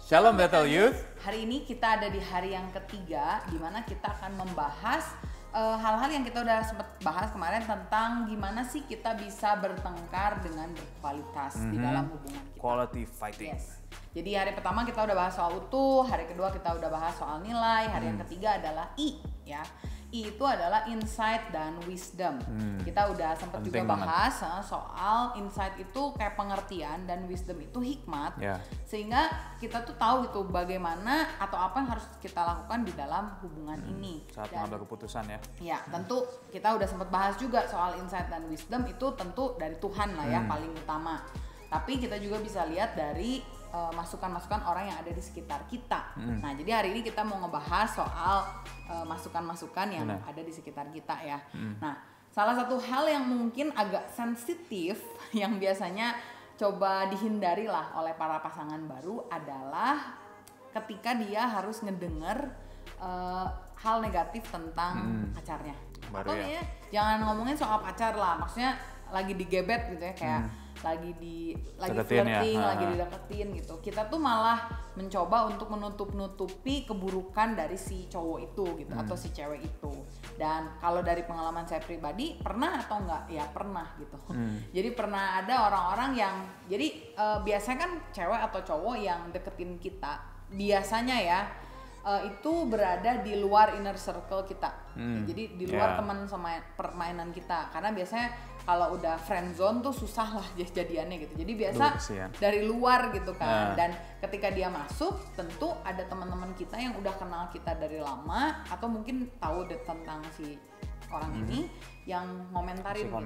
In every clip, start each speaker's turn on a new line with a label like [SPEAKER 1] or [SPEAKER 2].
[SPEAKER 1] Shalom Battle Youth.
[SPEAKER 2] Hari ini kita ada di hari yang ketiga, di mana kita akan membahas hal-hal yang kita udah sempat bahas kemarin tentang gimana sih kita bisa bertengkar dengan berkualitas di dalam hubungan kita.
[SPEAKER 1] Quality fighting.
[SPEAKER 2] Yes. Jadi hari pertama kita udah bahas soal utuh, hari kedua kita udah bahas soal nilai, hari yang ketiga adalah I, ya. I itu adalah insight dan wisdom. Kita udah sempat juga bahas soal insight itu kayak pengertian dan wisdom itu hikmat. Sehingga kita tuh tahu gitu bagaimana atau apa yang harus kita lakukan di dalam hubungan ini.
[SPEAKER 1] Saat mengambil keputusan ya.
[SPEAKER 2] Ya, tentu kita udah sempat bahas juga soal insight dan wisdom itu tentu dari Tuhan lah ya paling utama. Tapi kita juga bisa lihat dari masukan-masukan orang yang ada di sekitar kita. Nah, jadi hari ini kita mau ngebahas soal masukan-masukan yang ada di sekitar kita ya. Nah, salah satu hal yang mungkin agak sensitif yang biasanya coba dihindari lah oleh para pasangan baru adalah ketika dia harus ngedenger hal negatif tentang pacarnya. Atau ya, jangan ngomongin soal pacar lah, maksudnya lagi digebet gitu ya, kayak lagi flirting, lagi dideketin gitu. Kita tuh malah mencoba untuk menutupi keburukan dari si cowok itu gitu atau si cewek itu. Dan kalau dari pengalaman saya pribadi, pernah atau enggak? Ya pernah gitu. Jadi pernah ada orang-orang yang biasanya kan cewek atau cowok yang deketin kita biasanya ya itu berada di luar inner circle kita. Jadi di luar teman sama permainan kita. Karena biasanya kalau udah friend zone tuh susah lah jadiannya gitu. Jadi biasa dari luar gitu kan. Dan ketika dia masuk, tentu ada teman-teman kita yang udah kenal kita dari lama atau mungkin tahu tentang si orang ini yang ngomentarin gitu.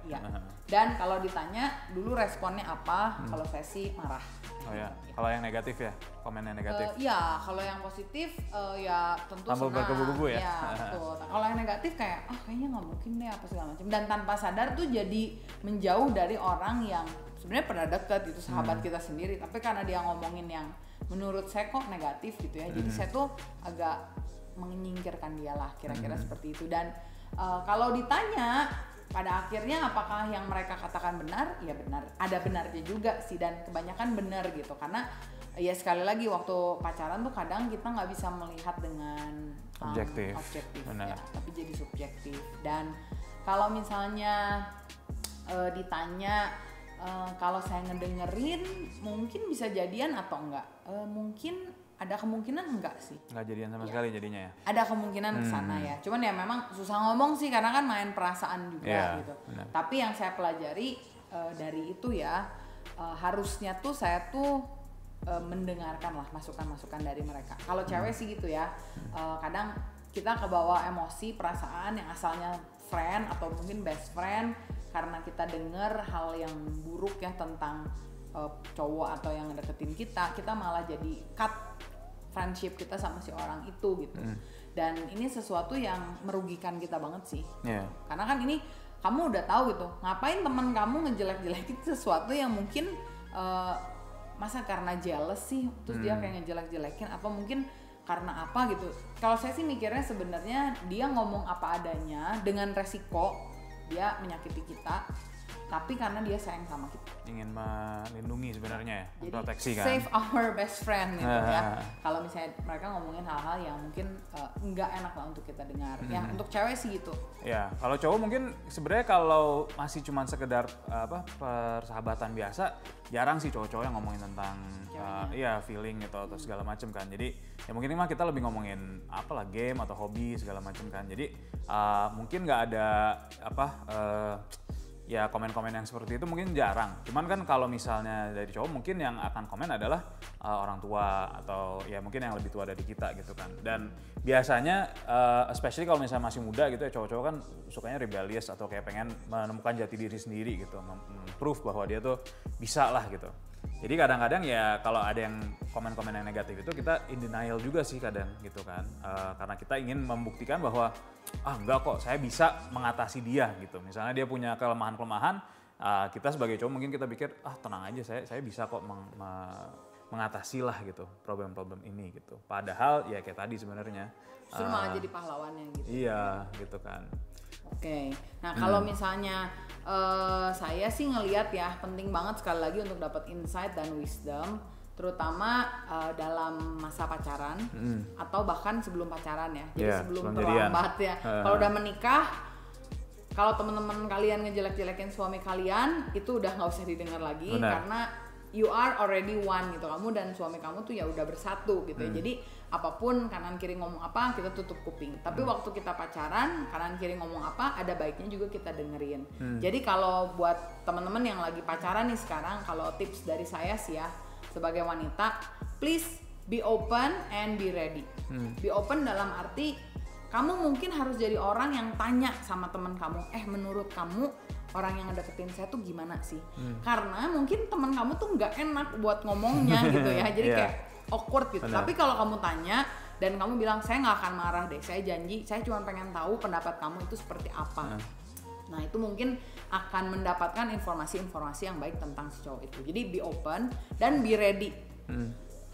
[SPEAKER 2] Ya. Dan kalau ditanya dulu responnya apa? Kalau saya sih marah.
[SPEAKER 1] Oh ya, kalau yang negatif ya, komen yang negatif.
[SPEAKER 2] Iya, kalau yang positif ya tentu
[SPEAKER 1] senang. Berkebu-kebu ya.
[SPEAKER 2] Iya, betul. Kalau yang negatif kayak kayaknya nggak mungkin deh apa segala macam. Dan tanpa sadar tuh jadi menjauh dari orang yang sebenarnya pernah dekat itu sahabat kita sendiri. Tapi karena dia ngomongin yang menurut saya kok negatif gitu ya. Jadi saya tuh agak menyingkirkan dia lah, kira-kira seperti itu. Dan kalau ditanya pada akhirnya apakah yang mereka katakan benar? Ya benar, ada benarnya juga sih dan kebanyakan benar gitu karena ya sekali lagi waktu pacaran tuh kadang kita nggak bisa melihat dengan objektif ya, tapi jadi subjektif. Dan kalau misalnya ditanya kalau saya ngedengerin mungkin bisa jadian atau enggak, mungkin ada kemungkinan enggak sih?
[SPEAKER 1] Enggak jadian sama sekali jadinya ya?
[SPEAKER 2] Ada kemungkinan kesana ya. Cuman ya memang susah ngomong sih karena kan main perasaan juga gitu. Benar. Tapi yang saya pelajari dari itu ya harusnya tuh saya tuh mendengarkan lah masukan-masukan dari mereka. Kalau cewek sih gitu ya. Kadang kita kebawa emosi, perasaan yang asalnya friend atau mungkin best friend karena kita denger hal yang buruk ya tentang cowok atau yang deketin kita malah jadi cut friendship kita sama si orang itu gitu. Dan ini sesuatu yang merugikan kita banget sih. Karena kan ini kamu udah tahu gitu, ngapain teman kamu ngejelek-jelekin sesuatu yang mungkin masa karena jealous sih terus dia kayak ngejelek-jelekin apa mungkin karena apa gitu. Kalau saya sih mikirnya sebenarnya dia ngomong apa adanya dengan resiko dia menyakiti kita, tapi karena dia sayang sama kita,
[SPEAKER 1] ingin melindungi sebenarnya ya, memproteksi kan,
[SPEAKER 2] save our best friend gitu ya. Kalau misalnya mereka ngomongin hal-hal yang mungkin nggak enak lah untuk kita dengar. Ya untuk cewek sih gitu. Ya
[SPEAKER 1] kalau cowok mungkin sebenarnya kalau masih cuma sekedar persahabatan biasa, jarang sih cowok-cowok yang ngomongin tentang feeling gitu atau segala macam kan. Jadi ya mungkin mah kita lebih ngomongin apalah game atau hobi segala macam kan. Jadi mungkin nggak ada ya komen-komen yang seperti itu mungkin jarang. Cuman kan kalau misalnya dari cowok mungkin yang akan komen adalah orang tua atau ya mungkin yang lebih tua dari kita gitu kan. Dan biasanya especially kalau misalnya masih muda gitu ya, cowok-cowok kan sukanya rebellious atau kayak pengen menemukan jati diri sendiri gitu, proof bahwa dia tuh bisa lah gitu. Jadi kadang-kadang ya kalau ada yang komen-komen yang negatif itu kita in denial juga sih kadang gitu kan, karena kita ingin membuktikan bahwa enggak kok saya bisa mengatasi dia gitu. Misalnya dia punya kelemahan-kelemahan, kita sebagai cowok mungkin kita pikir tenang aja saya bisa kok mengatasi lah gitu problem-problem ini gitu. Padahal ya kayak tadi sebenarnya
[SPEAKER 2] justru malah jadi pahlawannya gitu.
[SPEAKER 1] Iya gitu kan.
[SPEAKER 2] Oke. Nah kalau misalnya saya sih ngelihat ya penting banget sekali lagi untuk dapat insight dan wisdom. terutama dalam masa pacaran atau bahkan sebelum pacaran ya. Jadi sebelum
[SPEAKER 1] jadian.
[SPEAKER 2] terlambat ya. Kalau udah menikah, kalau teman-teman kalian ngejelek-jelekin suami kalian, itu udah nggak usah didengar lagi.
[SPEAKER 1] Benar.
[SPEAKER 2] Karena you are already one gitu. Kamu dan suami kamu tuh ya udah bersatu gitu ya. Jadi apapun kanan kiri ngomong apa, kita tutup kuping. Tapi waktu kita pacaran, kanan kiri ngomong apa, ada baiknya juga kita dengerin. Jadi kalau buat teman-teman yang lagi pacaran nih sekarang, kalau tips dari saya sih ya, sebagai wanita, please be open and be ready. Be open dalam arti kamu mungkin harus jadi orang yang tanya sama teman kamu, menurut kamu orang yang ngedeketin saya tuh gimana sih? Karena mungkin teman kamu tuh nggak enak buat ngomongnya gitu ya, jadi kayak awkward gitu.
[SPEAKER 1] Benar.
[SPEAKER 2] Tapi kalau kamu tanya dan kamu bilang, saya nggak akan marah deh, saya janji, saya cuma pengen tahu pendapat kamu itu seperti apa. Nah itu mungkin akan mendapatkan informasi-informasi yang baik tentang si cowok itu. Jadi be open dan be ready.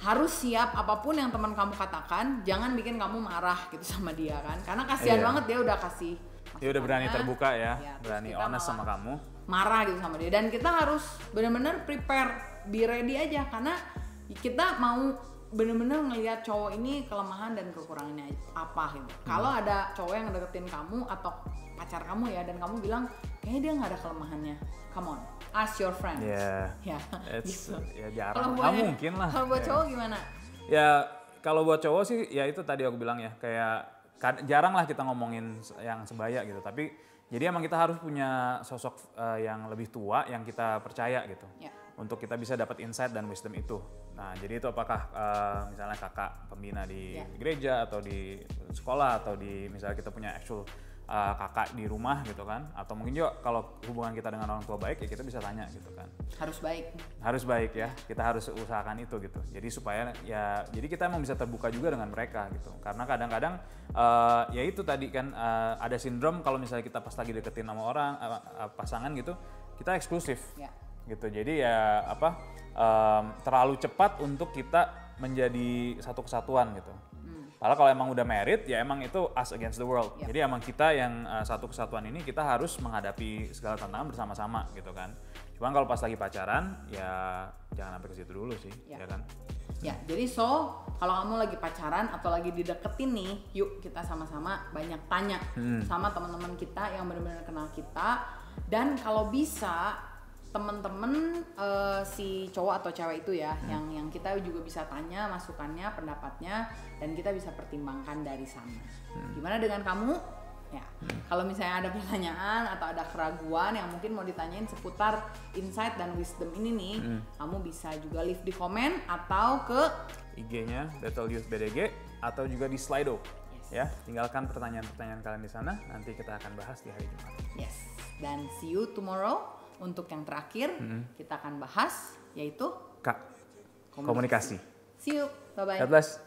[SPEAKER 2] Harus siap apapun yang teman kamu katakan, jangan bikin kamu marah gitu sama dia kan. Karena kasihan banget dia udah kasih
[SPEAKER 1] Dia udah berani terbuka ya,
[SPEAKER 2] terus
[SPEAKER 1] berani
[SPEAKER 2] kita
[SPEAKER 1] honest
[SPEAKER 2] malah
[SPEAKER 1] sama kamu.
[SPEAKER 2] marah gitu sama dia. Dan kita harus benar-benar prepare, be ready aja, karena kita mau benar-benar ngelihat cowok ini kelemahan dan kekurangannya apa gitu. Kalau ada cowok yang deketin kamu atau pacar kamu ya, dan kamu bilang kayaknya dia nggak ada kelemahannya, come on, ask your friends.
[SPEAKER 1] Ya,
[SPEAKER 2] Gitu.
[SPEAKER 1] ya jarang,
[SPEAKER 2] Kalau
[SPEAKER 1] nggak
[SPEAKER 2] buat-
[SPEAKER 1] mungkin lah.
[SPEAKER 2] Kalau buat
[SPEAKER 1] Ya.
[SPEAKER 2] cowok gimana?
[SPEAKER 1] Ya kalau buat cowok sih ya itu tadi aku bilang ya, kayak jarang lah kita ngomongin yang sebaya gitu. Tapi jadi emang kita harus punya sosok yang lebih tua yang kita percaya gitu.
[SPEAKER 2] Ya.
[SPEAKER 1] Untuk kita bisa dapat insight dan wisdom itu. Nah jadi itu apakah misalnya kakak pembina di gereja atau di sekolah atau di misalnya kita punya actual kakak di rumah gitu kan, atau mungkin juga kalau hubungan kita dengan orang tua baik ya kita bisa tanya gitu kan. Harus baik ya, kita harus usahakan itu gitu. Jadi supaya ya, jadi kita emang bisa terbuka juga dengan mereka gitu. Karena kadang-kadang ya itu tadi kan ada sindrom kalau misalnya kita pas lagi deketin sama orang pasangan gitu, kita eksklusif gitu. Jadi ya terlalu cepat untuk kita menjadi satu kesatuan gitu. Padahal kalau emang udah married ya emang itu us against the world. Jadi emang kita yang satu kesatuan ini kita harus menghadapi segala tantangan bersama-sama gitu kan. Cuman kalau pas lagi pacaran ya jangan sampai ke situ dulu sih, ya kan.
[SPEAKER 2] Ya, jadi kalau kamu lagi pacaran atau lagi dideketin nih, yuk kita sama-sama banyak tanya sama teman-teman kita yang benar-benar kenal kita. Dan kalau bisa temen-temen si cowok atau cewek itu ya, yang kita juga bisa tanya masukannya, pendapatnya, dan kita bisa pertimbangkan dari sana. Gimana dengan kamu? Ya, kalau misalnya ada pertanyaan atau ada keraguan yang mungkin mau ditanyain seputar insight dan wisdom ini nih, kamu bisa juga leave di komen atau ke
[SPEAKER 1] IG-nya Battle Youth BDG atau juga di Slido. Ya, tinggalkan pertanyaan-pertanyaan kalian di sana, nanti kita akan bahas di hari Jumat.
[SPEAKER 2] Yes, dan see you tomorrow. Untuk yang terakhir, kita akan bahas yaitu
[SPEAKER 1] Kak, komunikasi.
[SPEAKER 2] See you, bye-bye.
[SPEAKER 1] God bless.